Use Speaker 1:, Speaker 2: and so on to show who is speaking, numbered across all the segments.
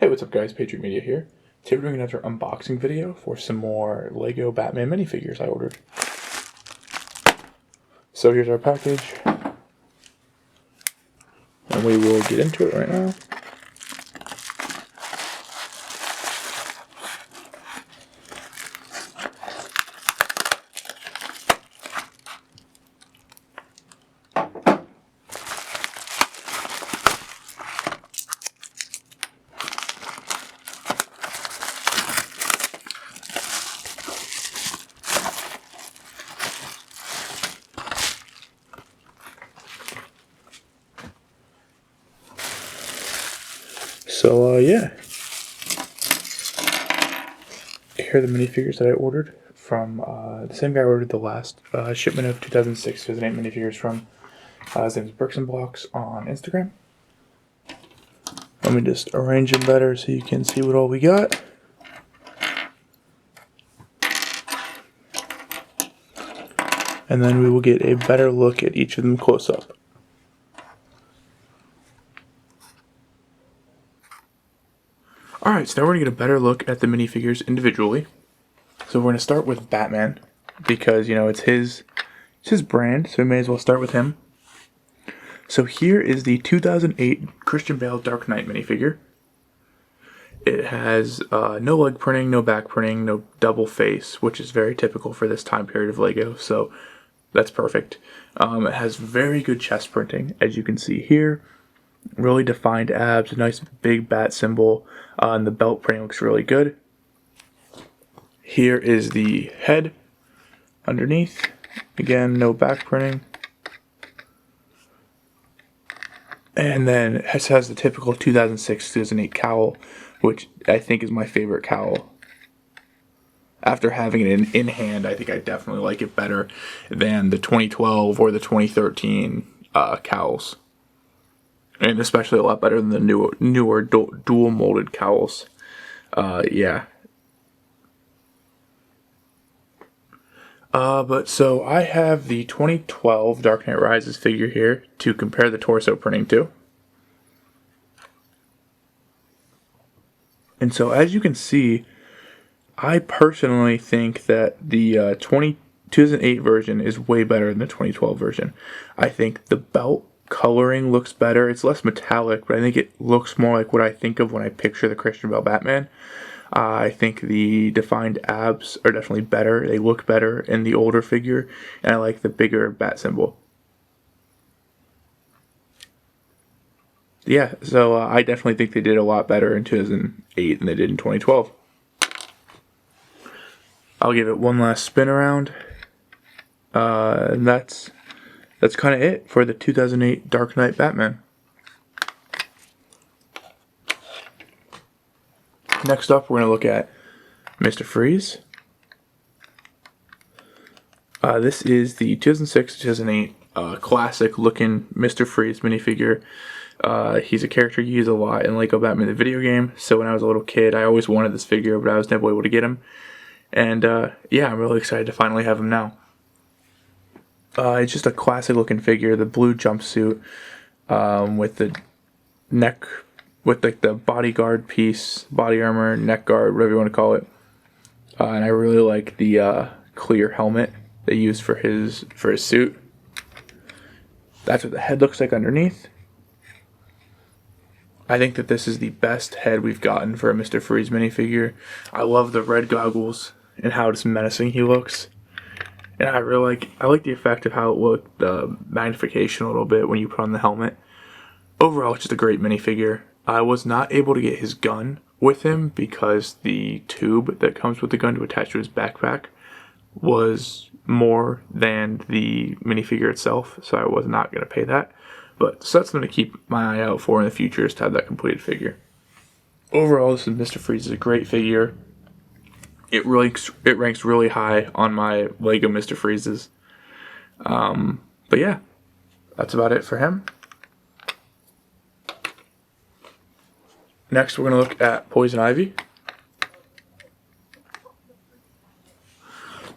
Speaker 1: Hey, what's up guys, Patriotmedia here. Today we're doing another unboxing video for some more Legobatman minifigures I ordered. So here's our package, and we will get into it right now. So yeah, here are the minifigures that I ordered from the same guy I ordered the last shipment of 2006-2008 minifigures from. His name is Brickfilm on Instagram. Let me just arrange them better so you can see what all we got. And then we will get a better look at each of them close up. Alright, so now we're going to get a better look at the minifigures individually. So we're going to start with Batman, because, you know, it's his brand, so we may as well start with him. So here is the 2008 Christian Bale Dark Knight minifigure. It has no leg printing, no back printing, no double face, which is very typical for this time period of Lego, so that's perfect. It has very good chest printing, as you can see here. Really defined abs, a nice big bat symbol, and the belt printing looks really good. Here is the head underneath. Again, no back printing. And then it has the typical 2006-2008 cowl, which I think is my favorite cowl. After having it in hand, I think I definitely like it better than the 2012 or the 2013 cowls. And especially a lot better than the newer dual molded cowls. Yeah. But so I have the 2012 Dark Knight Rises figure here to compare the torso printing to. And so as you can see, I personally think that the 2008 version is way better than the 2012 version. I think the belt coloring looks better. It's less metallic, but I think it looks more like what I think of when I picture the Christian Bale Batman. I think the defined abs are definitely better. They look better in the older figure, and I like the bigger bat symbol. Yeah, so I definitely think they did a lot better in 2008 than they did in 2012. I'll give it one last spin around. And that's kind of it for the 2008 Dark Knight Batman. Next up, we're going to look at Mrfreeze. This is the 2006-2008 classic looking Mrfreeze minifigure. He's a character you use a lot in Legobatman the video game, so when I was a little kid I always wanted this figure, but I was never able to get him. And yeah, I'm really excited to finally have him now. It's just a classic looking figure, the blue jumpsuit with the neck, with like the bodyguard piece, body armor, neck guard, whatever you want to call it. And I really like the clear helmet they used for his suit. That's what the head looks like underneath. I think that this is the best head we've gotten for a Mrfreeze minifigure. I love the red goggles and how just menacing he looks. And I like the effect of how it looked, the magnification a little bit when you put on the helmet. Overall, it's just a great minifigure. I was not able to get his gun with him because the tube that comes with the gun to attach to his backpack was more than the minifigure itself, so I was not going to pay that. But so that's something to keep my eye out for in the future, is to have that completed figure. Overall, this is Mrfreeze is a great figure. It ranks really high on my Lego Mrfreezes. But yeah, that's about it for him. Next, we're going to look at Poisonivy.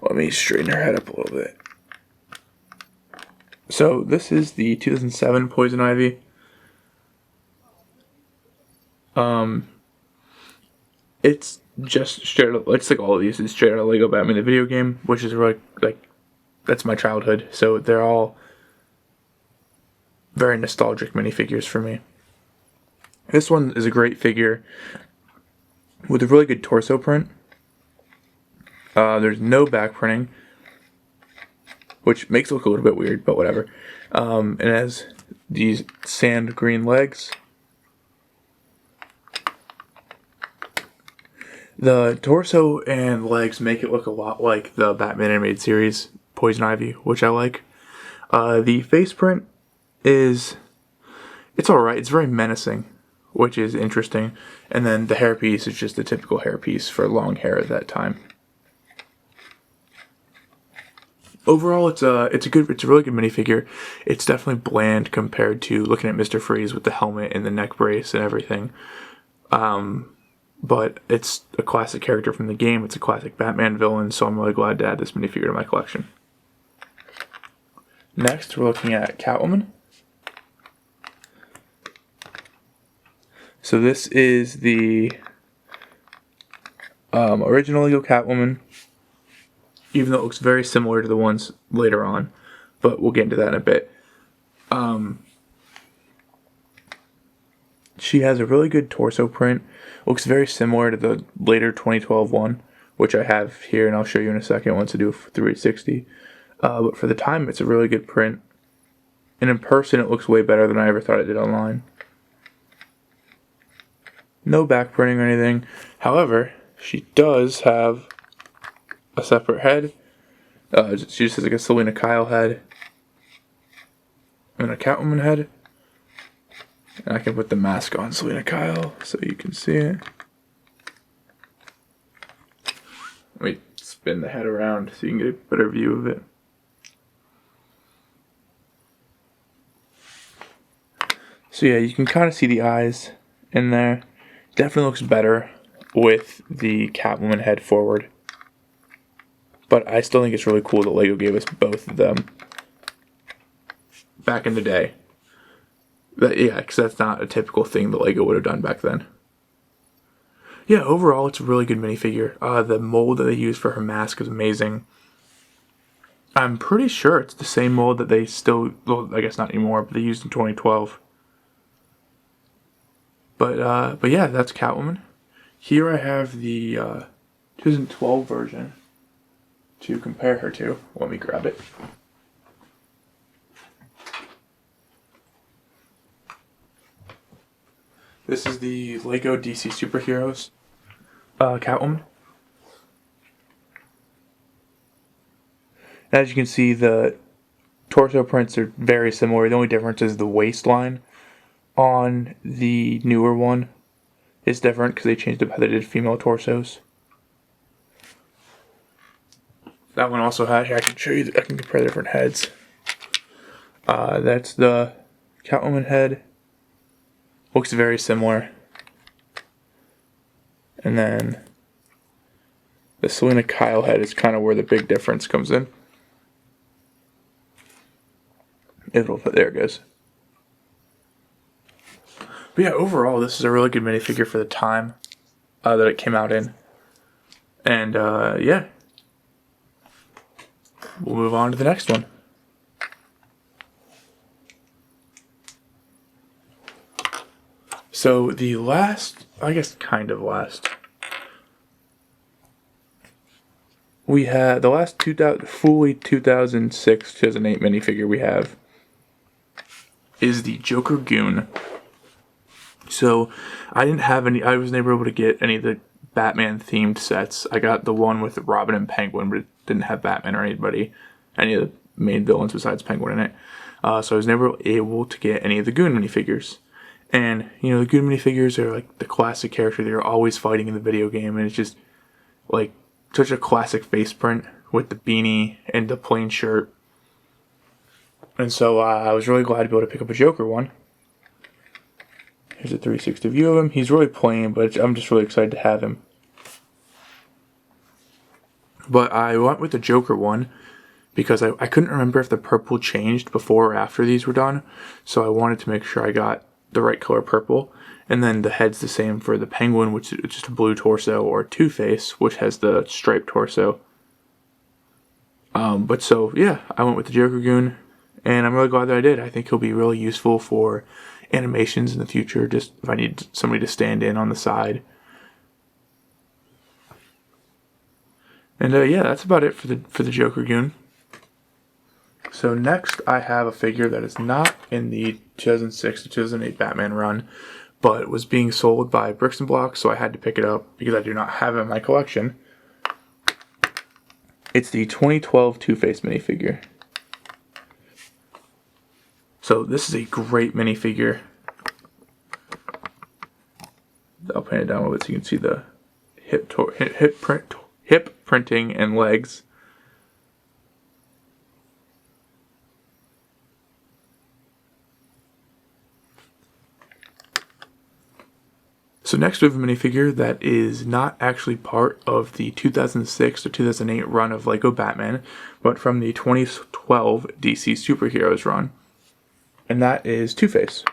Speaker 1: Let me straighten her head up a little bit. So this is the 2007 Poisonivy. It's just straight up, it's like all of these, it's straight out of Legobatman, the video game, which is really, like, that's my childhood, so they're all very nostalgic minifigures for me. This one is a great figure with a really good torso print. There's no back printing, which makes it look a little bit weird, but whatever. It has these sand green legs. The torso and legs make it look a lot like the Batman animated series, Poisonivy, which I like. The face print it's alright, it's very menacing, which is interesting. And then the hairpiece is just the typical hairpiece for long hair at that time. Overall, it's a really good minifigure. It's definitely bland compared to looking at Mrfreeze with the helmet and the neck brace and everything. But it's a classic character from the game. It's a classic Batman villain, so I'm really glad to add this minifigure to my collection. Next, we're looking at Catwoman. So this is the original Lego Catwoman, even though it looks very similar to the ones later on, but we'll get into that in a bit. She has a really good torso print. Looks very similar to the later 2012 one, which I have here, and I'll show you in a second once I do a 360. But for the time, it's a really good print. And in person, it looks way better than I ever thought it did online. No back printing or anything. However, she does have a separate head. She just has like a Selena Kyle head and a Catwoman head. And I can put the mask on Selena Kyle so you can see it. Let me spin the head around so you can get a better view of it. So yeah, you can kind of see the eyes in there. Definitely looks better with the Catwoman head forward. But I still think it's really cool that Lego gave us both of them back in the day. Yeah, because that's not a typical thing that Lego would have done back then. Yeah, overall, it's a really good minifigure. The mold that they used for her mask is amazing. I'm pretty sure it's the same mold that they still, well, I guess not anymore, but they used in 2012. But yeah, that's Catwoman. Here I have the 2012 version to compare her to. Let me grab it. This is the Lego DC Superheroes Catwoman. As you can see, the torso prints are very similar. The only difference is the waistline on the newer one is different because they changed up how they did female torsos. That one also had, here I can show you, I can compare the different heads. That's the Catwoman head. Looks very similar. And then the Selena Kyle head is kind of where the big difference comes in. There it goes. But yeah, overall, this is a really good minifigure for the time that it came out in. And yeah. We'll move on to the next one. So the last, I guess kind of last, we had the last fully 2006, 2008 minifigure we have is the Joker Goon. So I didn't have any, I was never able to get any of the Batman themed sets. I got the one with Robin and Penguin, but it didn't have Batman or any of the main villains besides Penguin in it. So I was never able to get any of the Goon minifigures. And, you know, the Goon minifigures are like the classic character they're always fighting in the video game. And it's just like such a classic face print with the beanie and the plain shirt. And so I was really glad to be able to pick up a Joker one. Here's a 360 view of him. He's really plain, but I'm just really excited to have him. But I went with the Joker one because I couldn't remember if the purple changed before or after these were done. So I wanted to make sure I got the right color purple. And then the head's the same for the Penguin, which is just a blue torso, or Two-Face, which has the striped torso. But so, yeah, I went with the Joker Goon, and I'm really glad that I did. I think he'll be really useful for animations in the future, just if I need somebody to stand in on the side. And yeah, that's about it for the Joker Goon. So next I have a figure that is not in the 2006 to 2008 Batman run, but was being sold by Bricks and Blocks, so I had to pick it up because I do not have it in my collection. It's the 2012 Two-Face minifigure. So this is a great minifigure. I'll paint it down a little bit so you can see the hip printing and legs. So next we have a minifigure that is not actually part of the 2006 to 2008 run of Legobatman, but from the 2012 DC Superheroes run. And that is Two-Face.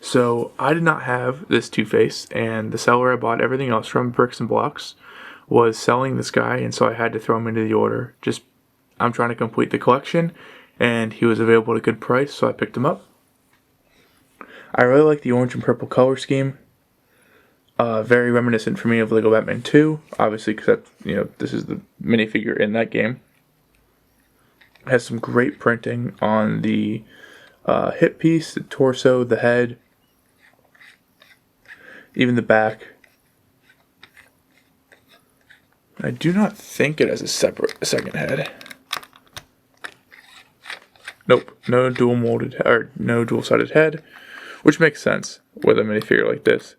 Speaker 1: So I did not have this Two-Face, and the seller I bought everything else from, Bricks and Blocks, was selling this guy, and so I had to throw him into the order. I'm trying to complete the collection, and he was available at a good price, so I picked him up. I really like the orange and purple color scheme. Very reminiscent for me of Legobatman 2, obviously, because this is the minifigure in that game. It has some great printing on the hip piece, the torso, the head, even the back. I do not think it has a second head. Nope, no dual-sided head, which makes sense with a minifigure like this.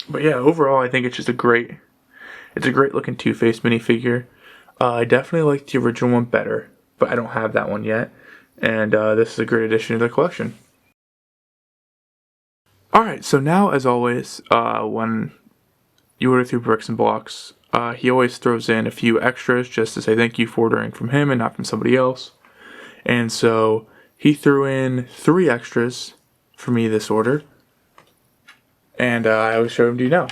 Speaker 1: But yeah, overall, I think it's just a great looking Two-Face minifigure. I definitely like the original one better, but I don't have that one yet, and this is a great addition to the collection. Alright, so now, as always, when you order through Bricks and Blocks, he always throws in a few extras just to say thank you for ordering from him and not from somebody else. And so he threw in 3 extras for me this order, and I will show them to you now.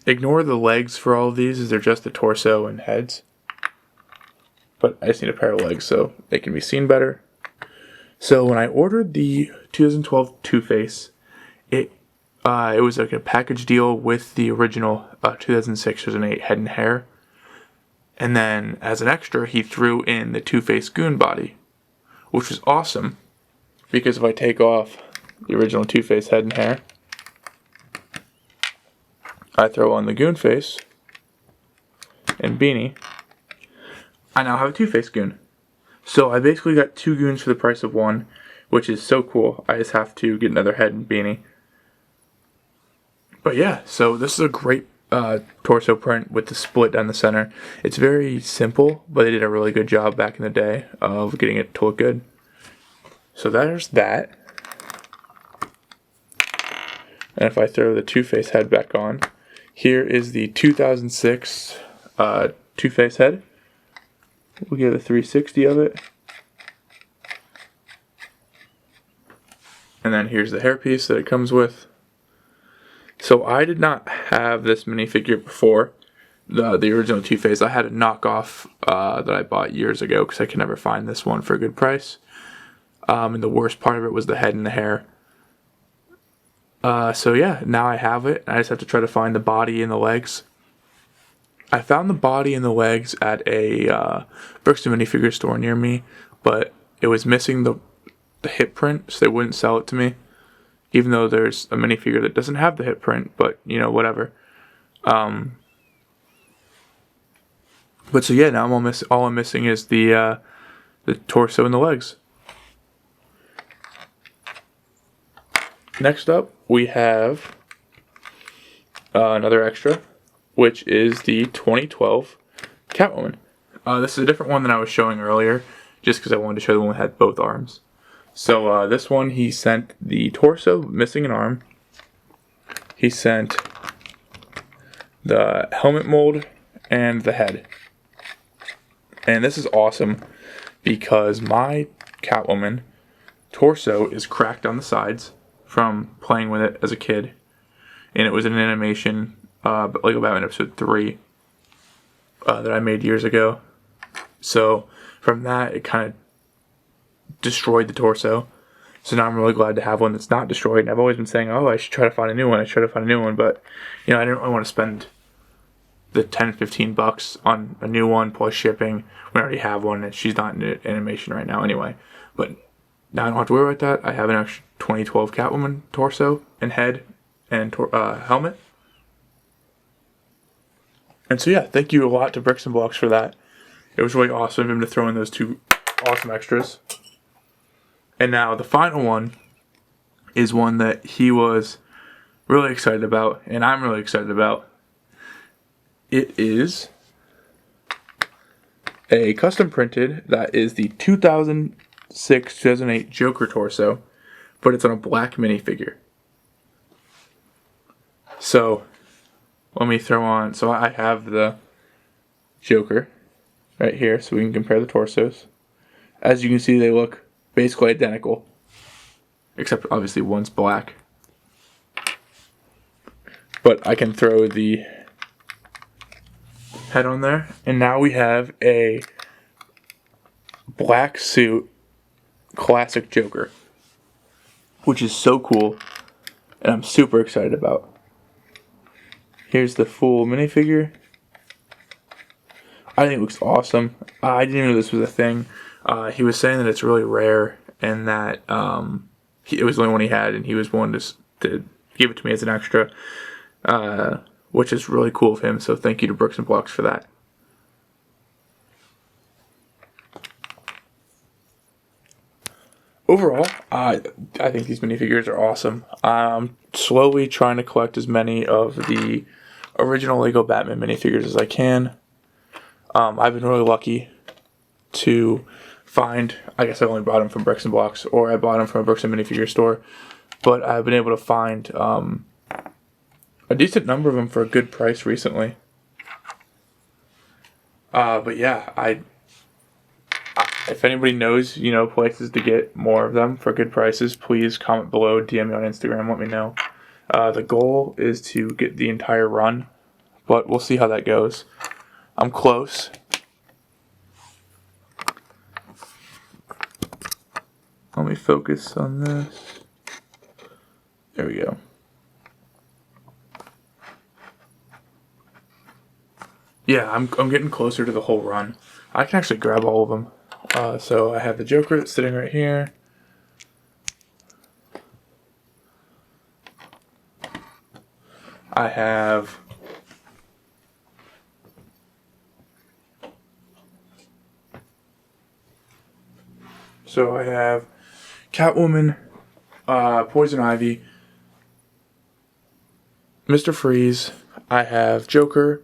Speaker 1: Ignore the legs for all of these, as they're just the torso and heads. But I just need a pair of legs so they can be seen better. So when I ordered the 2012 Two-Face, it was like a package deal with the original 2006-2008 head and hair. And then as an extra, he threw in the Two-Face Goon body, which was awesome, because if I take off the original Two-Face head and hair, I throw on the Goon face and beanie, I now have a Two-Face Goon. So I basically got 2 Goons for the price of 1, which is so cool. I just have to get another head and beanie. But yeah, so this is a great torso print with the split down the center. It's very simple, but they did a really good job back in the day of getting it to look good. So there's that. And if I throw the Two-Face head back on, here is the 2006 Two-Face head. We'll get a 360 of it. And then here's the hairpiece that it comes with. So I did not have this minifigure before, the original Two-Face. I had a knockoff that I bought years ago because I could never find this one for a good price. And the worst part of it was the head and the hair. So yeah, now I have it. I just have to try to find the body and the legs. I found the body and the legs at a Bricks and Minifigure store near me, but it was missing the hip print, so they wouldn't sell it to me. Even though there's a minifigure that doesn't have the hip print, but whatever. But so yeah, now all I'm missing is the torso and the legs. Next up, we have another extra, which is the 2012 Catwoman. This is a different one than I was showing earlier, just because I wanted to show the one that had both arms. So this one, he sent the torso, missing an arm. He sent the helmet mold and the head. And this is awesome because my Catwoman torso is cracked on the sides from playing with it as a kid. And it was an animation, Legobatman episode 3, that I made years ago. So from that, it kind of destroyed the torso. So now I'm really glad to have one that's not destroyed. And I've always been saying, oh, I should try to find a new one. I should try to find a new one. But, I didn't really want to spend the $10-15 on a new one plus shipping when I already have one and she's not in animation right now anyway. But now I don't have to worry about that. I have an extra 2012 Catwoman torso and head and helmet. And so yeah, thank you a lot to Bricks and Blocks for that. It was really awesome of him to throw in those 2 awesome extras. And now the final one is one that he was really excited about, and I'm really excited about. It is a custom printed, that is the 2006-2008 Joker torso, but it's on a black minifigure. So, let me throw on, so I have the Joker right here, so we can compare the torsos. As you can see, they look basically identical, except obviously one's black. But I can throw the head on there, and now we have a black suit classic Joker, which is so cool, and I'm super excited about. Here's the full minifigure. I think it looks awesome. I didn't even know this was a thing. He was saying that it's really rare, and that it was the only one he had, and he was willing to give it to me as an extra, which is really cool of him. So thank you to Bricks and Blocks for that. Overall, I think these minifigures are awesome. I'm slowly trying to collect as many of the original Legobatman minifigures as I can. I've been really lucky to find, I guess I only bought them from Bricks and Blocks, or I bought them from a Bricks and Minifigure store, but I've been able to find a decent number of them for a good price recently. But yeah, if anybody knows, places to get more of them for good prices, please comment below, DM me on Instagram, let me know. The goal is to get the entire run, but we'll see how that goes. I'm close. Let me focus on this. There we go. Yeah, I'm getting closer to the whole run. I can actually grab all of them. So I have the Joker that's sitting right here. I have Catwoman, Poisonivy, Mrfreeze, I have Joker,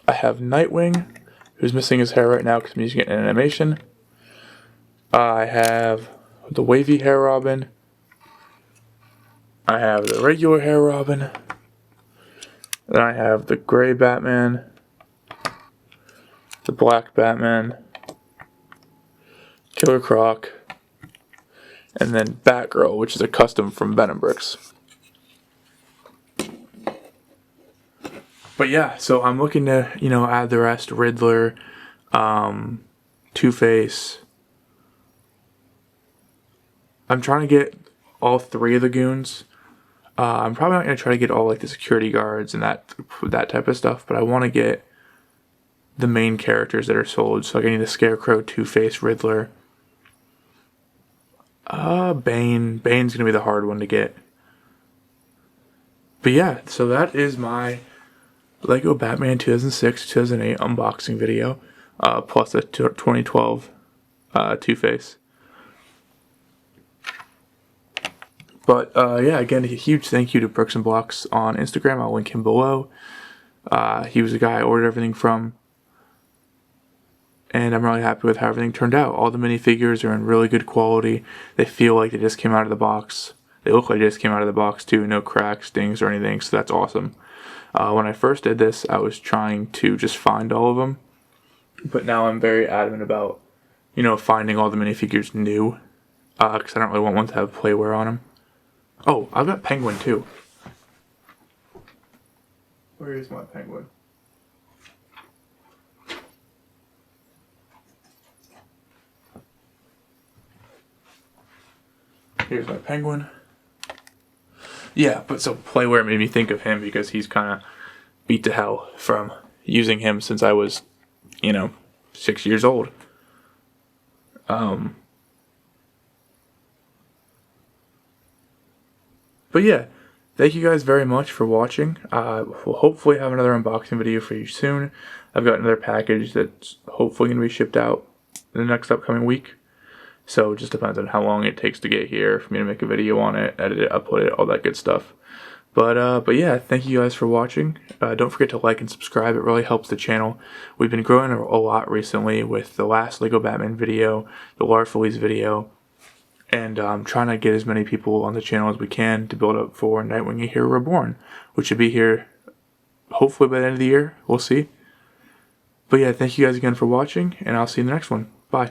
Speaker 1: I have Nightwing, who's missing his hair right now because I'm using it in animation. I have the wavy hair Robin, I have the regular hair Robin, then I have the gray Batman, the black Batman, killercroc, and then Batgirl, which is a custom from Venom Bricks. But yeah, so I'm looking to, add the rest. Riddler, Twoface. I'm trying to get all 3 of the goons. I'm probably not going to try to get all the security guards and that type of stuff, but I want to get the main characters that are sold. So I need the Scarecrow, Twoface, Riddler. Bane. Bane's going to be the hard one to get. But yeah, so that is my Legobatman 2006-2008 unboxing video, plus the 2012 Twoface. But yeah, again, a huge thank you to Bricks and Blocks on Instagram. I'll link him below. He was the guy I ordered everything from. And I'm really happy with how everything turned out. All the minifigures are in really good quality. They feel like they just came out of the box. They look like they just came out of the box too. No cracks, dings, or anything, so that's awesome. When I first did this, I was trying to just find all of them. But now I'm very adamant about, finding all the minifigures new. because I don't really want one to have playwear on him. Oh, I've got Penguin too. Where is my Penguin? Here's my Penguin. Yeah, but so playwear made me think of him because he's kind of beat to hell from using him since I was, 6 years old. But yeah, thank you guys very much for watching. We'll hopefully have another unboxing video for you soon. I've got another package that's hopefully going to be shipped out in the next upcoming week. So it just depends on how long it takes to get here for me to make a video on it, edit it, upload it, all that good stuff. But yeah, thank you guys for watching. Don't forget to like and subscribe. It really helps the channel. We've been growing a lot recently with the last Legobatman video, the Mrfreeze video, and trying to get as many people on the channel as we can to build up for Nightwingaheroreborn, which should be here hopefully by the end of the year. We'll see. But yeah, thank you guys again for watching, and I'll see you in the next one. Bye.